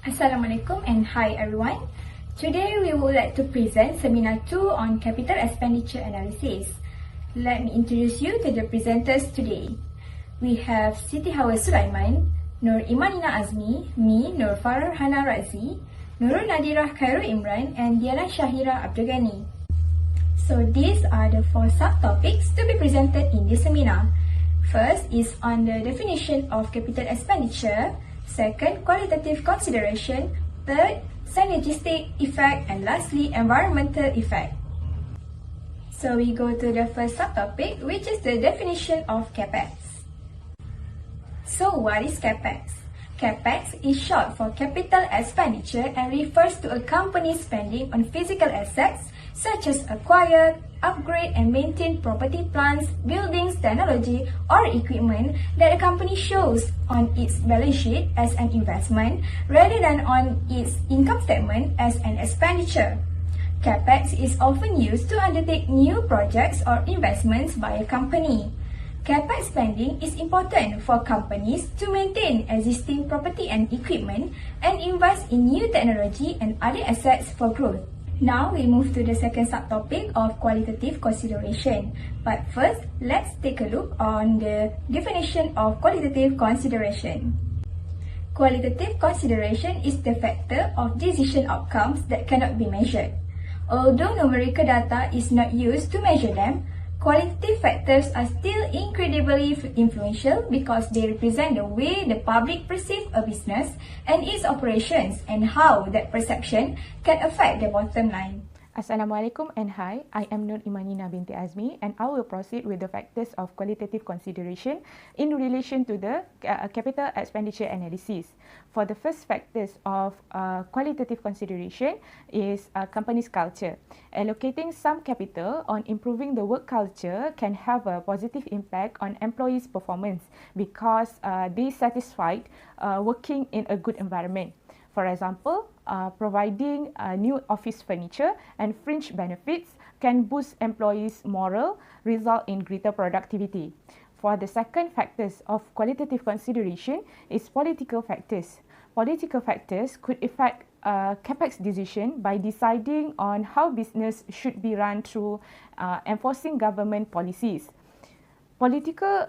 Assalamualaikum and hi everyone. Today we would like to present Seminar 2 on Capital Expenditure Analysis. Let me introduce you to the presenters today. We have Siti Hawa Sulaiman, Nur Imanina Azmi, me Nur Farhana Razi, Nurul Nadirah Khairul Imran and Diana Shahira Abdul Ghani. So these are the 4 subtopics to be presented in this seminar. First is on the definition of capital expenditure. Second, qualitative consideration. Third, synergistic effect. And lastly, environmental effect. So we go to the first subtopic, which is the definition of Capex. So what is Capex? Capex is short for capital expenditure and refers to a company's spending on physical assets such as acquire, upgrade and maintain property, plants, buildings, technology or equipment that a company shows on its balance sheet as an investment rather than on its income statement as an expenditure. Capex is often used to undertake new projects or investments by a company. Capex spending is important for companies to maintain existing property and equipment and invest in new technology and other assets for growth. Now we move to the second subtopic of qualitative consideration. But first, let's take a look on the definition of qualitative consideration. Qualitative consideration is the factor of decision outcomes that cannot be measured. Although numerical data is not used to measure them, qualitative factors are still incredibly influential because they represent the way the public perceives a business and its operations and how that perception can affect the bottom line. Assalamualaikum and hi, I am Nur Imanina binti Azmi and I will proceed with the factors of qualitative consideration in relation to the capital expenditure analysis. For the first factors of qualitative consideration is company's culture. Allocating some capital on improving the work culture can have a positive impact on employees' performance because they satisfied working in a good environment. For example, providing new office furniture and fringe benefits can boost employees' morale, result in greater productivity. For the second factors of qualitative consideration is political factors. Political factors could affect Capex decision by deciding on how business should be run through enforcing government policies. Political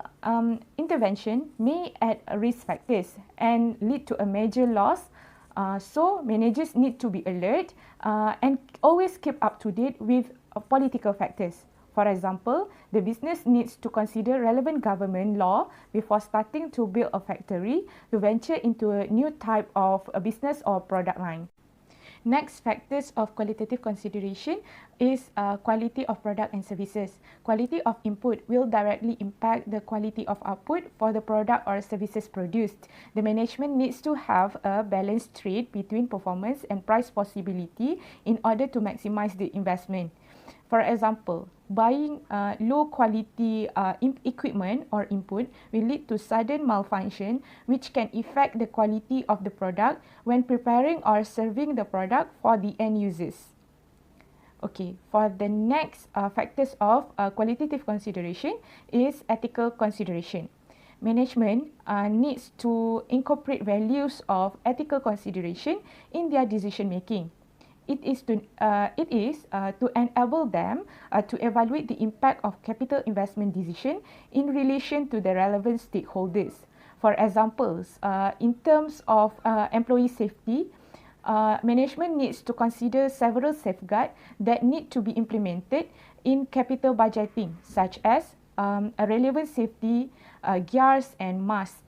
intervention may add risk factors and lead to a major loss. So managers need to be alert and always keep up to date with political factors. For example, the business needs to consider relevant government law before starting to build a factory to venture into a new type of a business or product line. Next factors of qualitative consideration is quality of product and services. Quality of input will directly impact the quality of output for the product or services produced. The management needs to have a balanced trade between performance and price possibility in order to maximize the investment. For example, buying low quality equipment or input will lead to sudden malfunction which can affect the quality of the product when preparing or serving the product for the end users. Okay, for the next factors of qualitative consideration is ethical consideration. Management needs to incorporate values of ethical consideration in their decision making. It is to enable them to evaluate the impact of capital investment decision in relation to the relevant stakeholders. For examples, in terms of employee safety, management needs to consider several safeguards that need to be implemented in capital budgeting, such as a relevant safety gears and masks.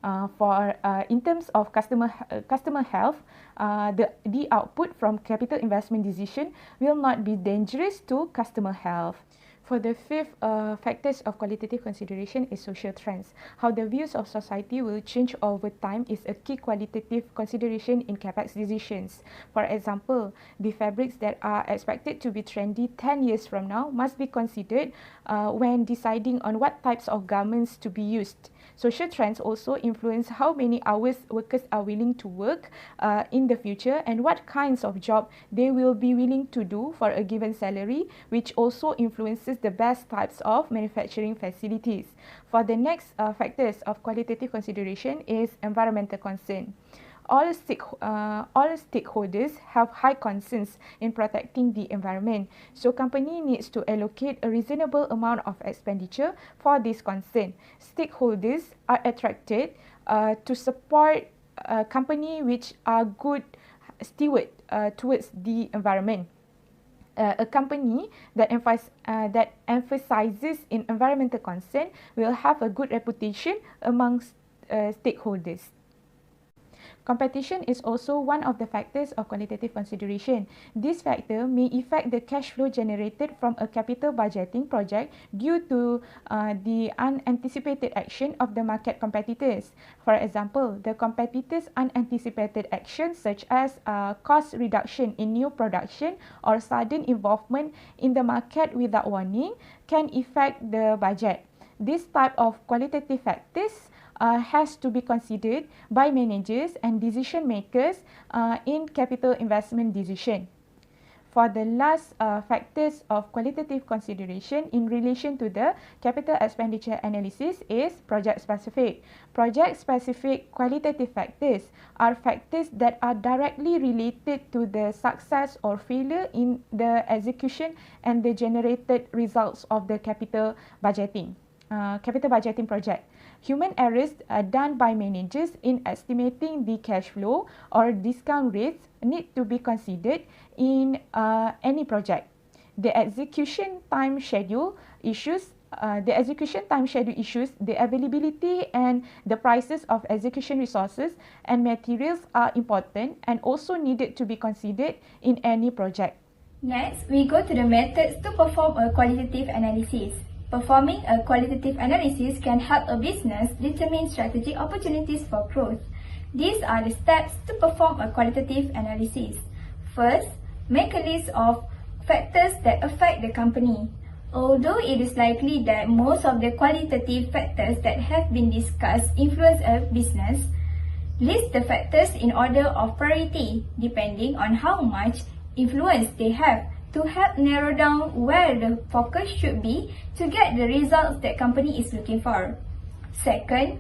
In terms of customer health, the output from capital investment decision will not be dangerous to customer health. For the fifth factors of qualitative consideration is social trends. How the views of society will change over time is a key qualitative consideration in Capex decisions. For example, the fabrics that are expected to be trendy 10 years from now must be considered when deciding on what types of garments to be used. Social trends also influence how many hours workers are willing to work in the future and what kinds of job they will be willing to do for a given salary, which also influences the best types of manufacturing facilities. For the next factors of qualitative consideration is environmental concern. All stakeholders have high concerns in protecting the environment. So company needs to allocate a reasonable amount of expenditure for this concern. Stakeholders are attracted to support a company which are good steward towards the environment. A company that emphasizes in environmental concern will have a good reputation amongst stakeholders. Competition is also one of the factors of qualitative consideration. This factor may affect the cash flow generated from a capital budgeting project due to the unanticipated action of the market competitors. For example, the competitors' unanticipated actions such as cost reduction in new production or sudden involvement in the market without warning can affect the budget. This type of qualitative factors has to be considered by managers and decision makers in capital investment decision. For the last factors of qualitative consideration in relation to the capital expenditure analysis is project specific. Project specific qualitative factors are factors that are directly related to the success or failure in the execution and the generated results of the capital budgeting project. Human errors done by managers in estimating the cash flow or discount rates need to be considered in any project. The execution time schedule issues, the availability and the prices of execution resources and materials are important and also needed to be considered in any project. Next, we go to the methods to perform a qualitative analysis. Performing a qualitative analysis can help a business determine strategic opportunities for growth. These are the steps to perform a qualitative analysis. First, make a list of factors that affect the company. Although it is likely that most of the qualitative factors that have been discussed influence a business, list the factors in order of priority depending on how much influence they have, to help narrow down where the focus should be to get the results that company is looking for. Second,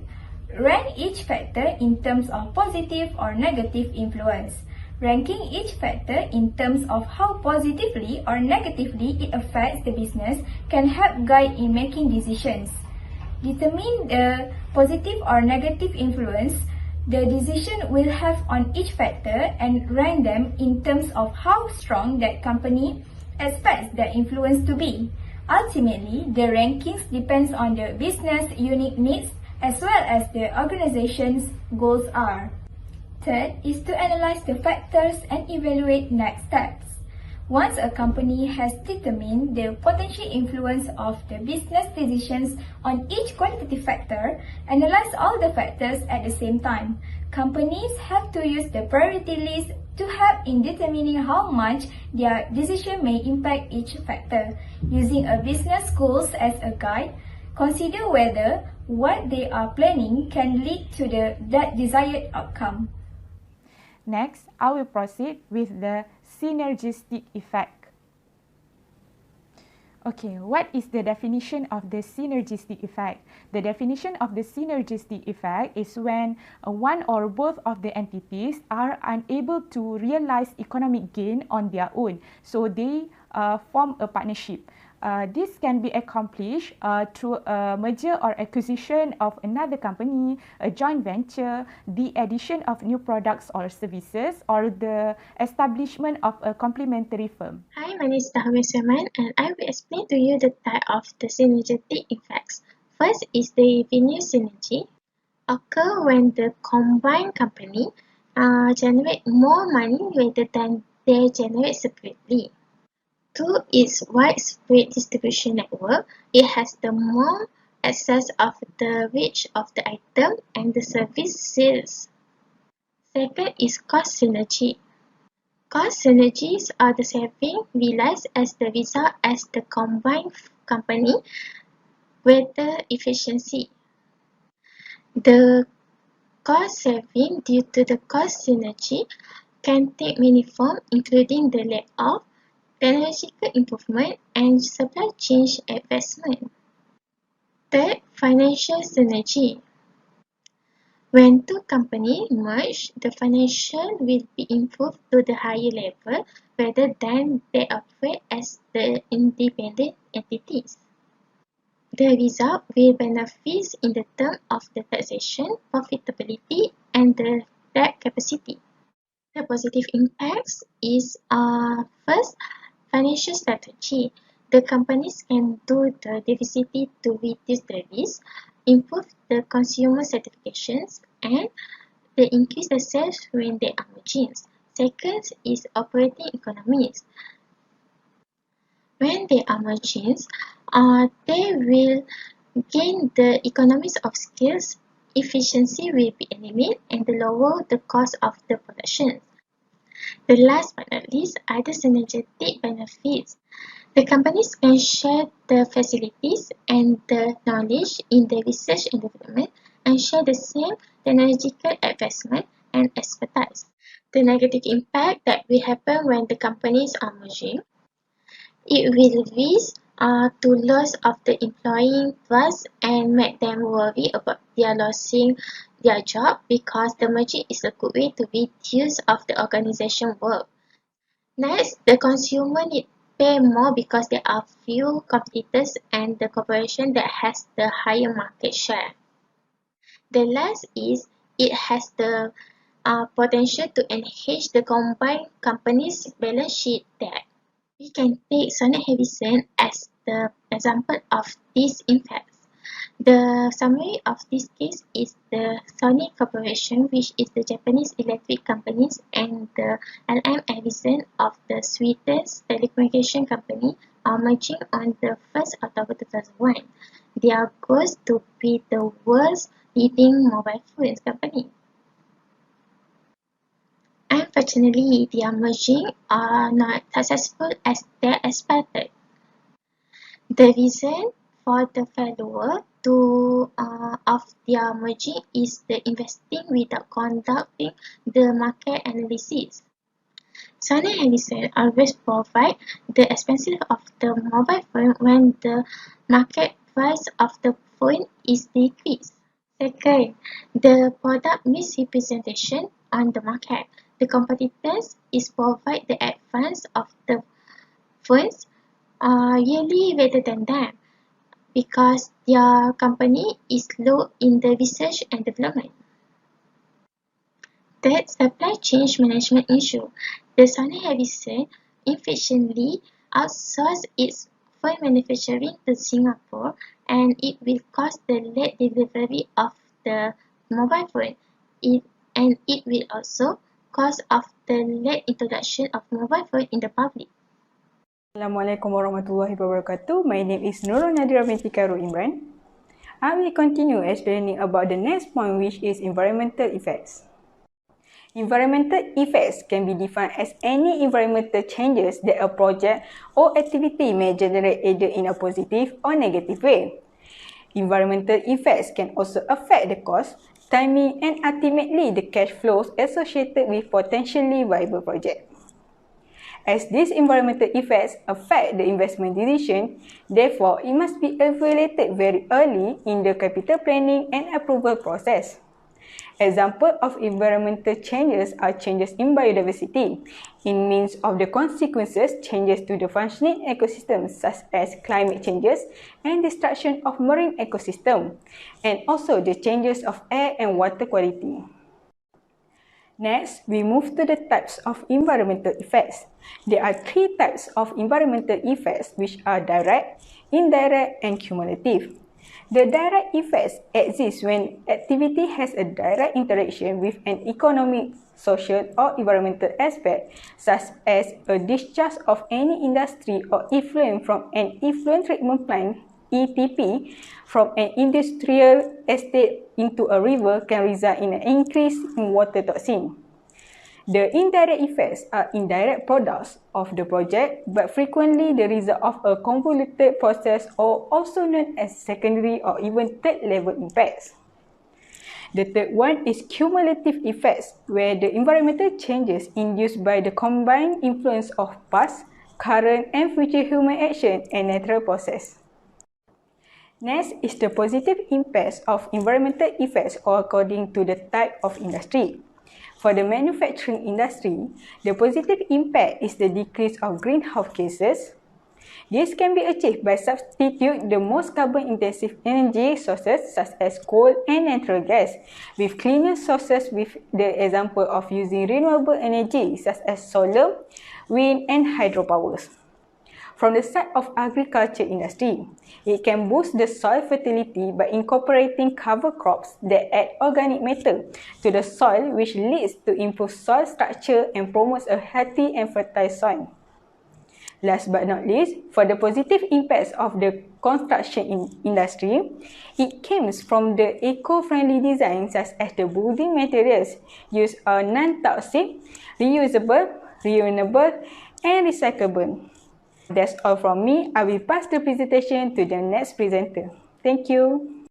rank each factor in terms of positive or negative influence. Ranking each factor in terms of how positively or negatively it affects the business can help guide in making decisions. Determine the positive or negative influence the decision will have on each factor and rank them in terms of how strong that company expects their influence to be. Ultimately, the rankings depends on the business unique needs as well as the organization's goals are. Third is to analyze the factors and evaluate next steps. Once a company has determined the potential influence of the business decisions on each qualitative factor, analyze all the factors at the same time. Companies have to use the priority list to help in determining how much their decision may impact each factor. Using a business goals as a guide, consider whether what they are planning can lead to that desired outcome. Next, I will proceed with the synergistic effect. Okay, what is the definition of the synergistic effect? The definition of the synergistic effect is when one or both of the entities are unable to realize economic gain on their own, so they form a partnership. This can be accomplished through a merger or acquisition of another company, a joint venture, the addition of new products or services, or the establishment of a complementary firm. Hi, my name is Tahmi Suman and I will explain to you the type of the synergetic effects. First is the revenue synergy. Occur when the combined company generate more money rather than they generate separately. Through its widespread distribution network, it has the more access of the reach of the item and the service sales. Second is cost synergy. Cost synergies are the saving realized as the result as the combined company greater efficiency. The cost saving due to the cost synergy can take many forms, including the layoff, technological improvement, and supply chain investment. Third, financial synergy. When two companies merge, the financial will be improved to the higher level rather than they operate as the independent entities. The result will benefit in the term of the taxation, profitability, and the debt capacity. The positive impacts is first, financial strategy. The companies can do the diversity to reduce the risk, improve the consumer certifications, and they increase the sales when they are merging. Second is operating economies. When they are merging, they will gain the economies of scales, efficiency will be eliminated, and lower the cost of the production. The last but not least are the synergetic benefits. The companies can share the facilities and the knowledge in the research and development and share the same technological advancement and expertise. The negative impact that will happen when the companies are merging, it will risk to loss of the employee trust and make them worry about their losing their job because the merging is a good way to reduce of the organization work. Next, the consumer need pay more because there are few competitors and the corporation that has the higher market share. The last is it has the potential to enhance the combined company's balance sheet debt. We can take Sony Harrison as the example of these impacts. The summary of this case is the Sony Corporation, which is the Japanese electric company, and the LM Ericsson of the Swedish telecommunication company are merging on the 1st October 2001. Their goal is to be the world's leading mobile phone company. Unfortunately, their merging are not successful as they expected. The reason for the failure of their merging is the investing without conducting the market analysis. Sony Ericsson always provide the expenses of the mobile phone when the market price of the phone is decreased. Second, the product misrepresentation on the market. The competitors is provide the advance of the phones yearly rather than them because their company is low in the research and development. Third, supply chain management issue. The Sony Ericsson efficiently outsourced its phone manufacturing to Singapore and it will cause the late delivery of the mobile phone. It will also cause of the late introduction of mobile phone in the public. Assalamualaikum warahmatullahi wabarakatuh. My name is Nurul Nadira binti Karul Imran. I will continue explaining about the next point, which is environmental effects. Environmental effects can be defined as any environmental changes that a project or activity may generate either in a positive or negative way. Environmental effects can also affect the cost, timing, and ultimately the cash flows associated with potentially viable projects. As these environmental effects affect the investment decision, therefore it must be evaluated very early in the capital planning and approval process. Examples of environmental changes are changes in biodiversity, in means of the consequences changes to the functioning ecosystems such as climate changes and destruction of marine ecosystem, and also the changes of air and water quality. Next, we move to the types of environmental effects. There are three types of environmental effects which are direct, indirect, and cumulative. The direct effects exist when activity has a direct interaction with an economic, social, or environmental aspect, such as a discharge of any industry or effluent from an effluent treatment plant (ETP) from an industrial estate into a river can result in an increase in water toxin. The indirect effects are indirect products of the project but frequently the result of a convoluted process or also known as secondary or even third level impacts. The third one is cumulative effects, where the environmental changes induced by the combined influence of past, current and future human action and natural process. Next is the positive impacts of environmental effects according to the type of industry. For the manufacturing industry, the positive impact is the decrease of greenhouse gases. This can be achieved by substituting the most carbon-intensive energy sources such as coal and natural gas with cleaner sources, with the example of using renewable energy such as solar, wind and hydropower. From the side of agriculture industry, it can boost the soil fertility by incorporating cover crops that add organic matter to the soil, which leads to improved soil structure and promotes a healthy and fertile soil. Last but not least, for the positive impacts of the construction industry, it comes from the eco-friendly design such as the building materials use are non-toxic, reusable, renewable and recyclable. That's all from me. I will pass the presentation to the next presenter. Thank you.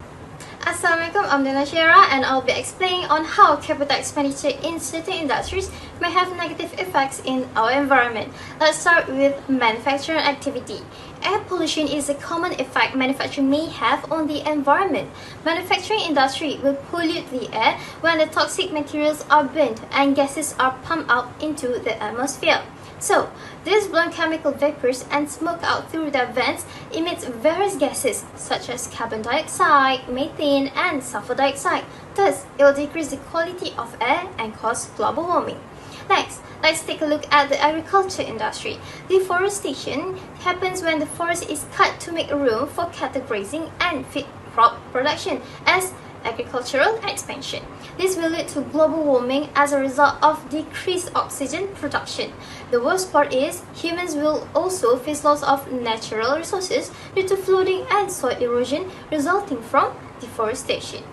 Assalamualaikum, I'm Dina Shira and I'll be explaining on how capital expenditure in certain industries may have negative effects in our environment. Let's start with manufacturing activity. Air pollution is a common effect manufacturing may have on the environment. Manufacturing industry will pollute the air when the toxic materials are burned and gases are pumped out into the atmosphere. So, these blown chemical vapors and smoke out through their vents emits various gases such as carbon dioxide, methane, and sulfur dioxide. Thus, it will decrease the quality of air and cause global warming. Next, let's take a look at the agriculture industry. Deforestation happens when the forest is cut to make room for cattle grazing and feed crop production as agricultural expansion. This will lead to global warming as a result of decreased oxygen production. The worst part is humans will also face loss of natural resources due to flooding and soil erosion resulting from deforestation.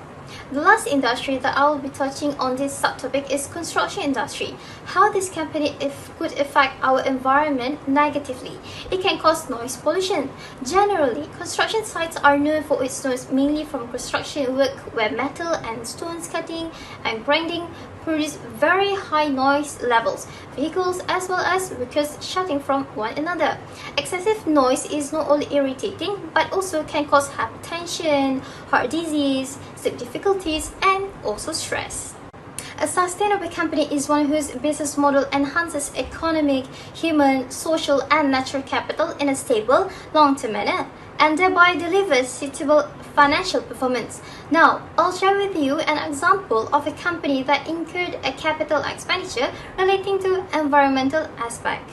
The last industry that I will be touching on this subtopic is construction industry. How this company could affect our environment negatively. It can cause noise pollution. Generally, construction sites are known for its noise mainly from construction work where metal and stones cutting and grinding produce very high noise levels, vehicles as well as workers shouting from one another. Excessive noise is not only irritating but also can cause hypertension, heart disease, sleep difficulties and also stress. A sustainable company is one whose business model enhances economic, human, social and natural capital in a stable, long-term manner and thereby delivers suitable financial performance. Now, I'll share with you an example of a company that incurred a capital expenditure relating to environmental aspect.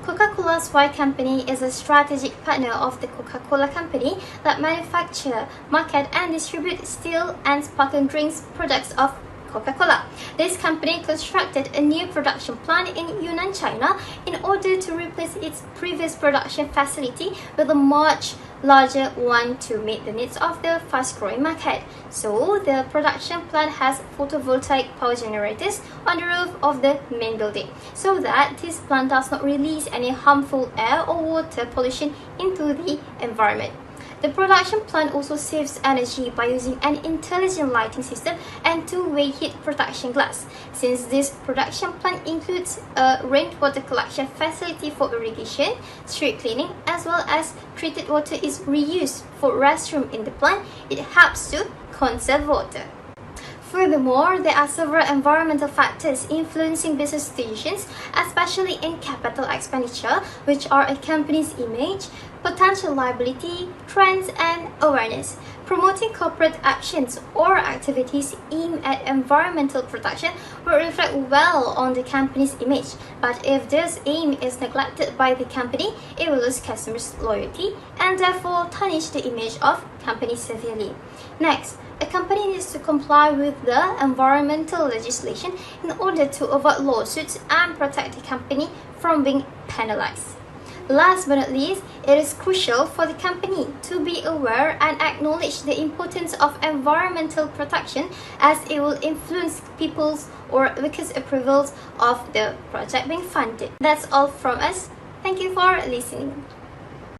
Coca-Cola's White Company is a strategic partner of the Coca-Cola Company that manufacture, market and distribute still and sparkling drinks products of Coca-Cola. This company constructed a new production plant in Yunnan, China in order to replace its previous production facility with a much larger one to meet the needs of the fast-growing market. So, the production plant has photovoltaic power generators on the roof of the main building so that this plant does not release any harmful air or water pollution into the environment. The production plant also saves energy by using an intelligent lighting system and two-way heat protection glass. Since this production plant includes a rainwater collection facility for irrigation, street cleaning, as well as treated water is reused for restroom in the plant, it helps to conserve water. Furthermore, there are several environmental factors influencing business decisions, especially in capital expenditure, which are a company's image, potential liability, trends, and awareness. Promoting corporate actions or activities aimed at environmental protection will reflect well on the company's image, but if this aim is neglected by the company, it will lose customers' loyalty and therefore tarnish the image of company severely. Next, a company needs to comply with the environmental legislation in order to avoid lawsuits and protect the company from being penalized. Last but not least, it is crucial for the company to be aware and acknowledge the importance of environmental protection as it will influence people's or workers' approvals of the project being funded. That's all from us. Thank you for listening.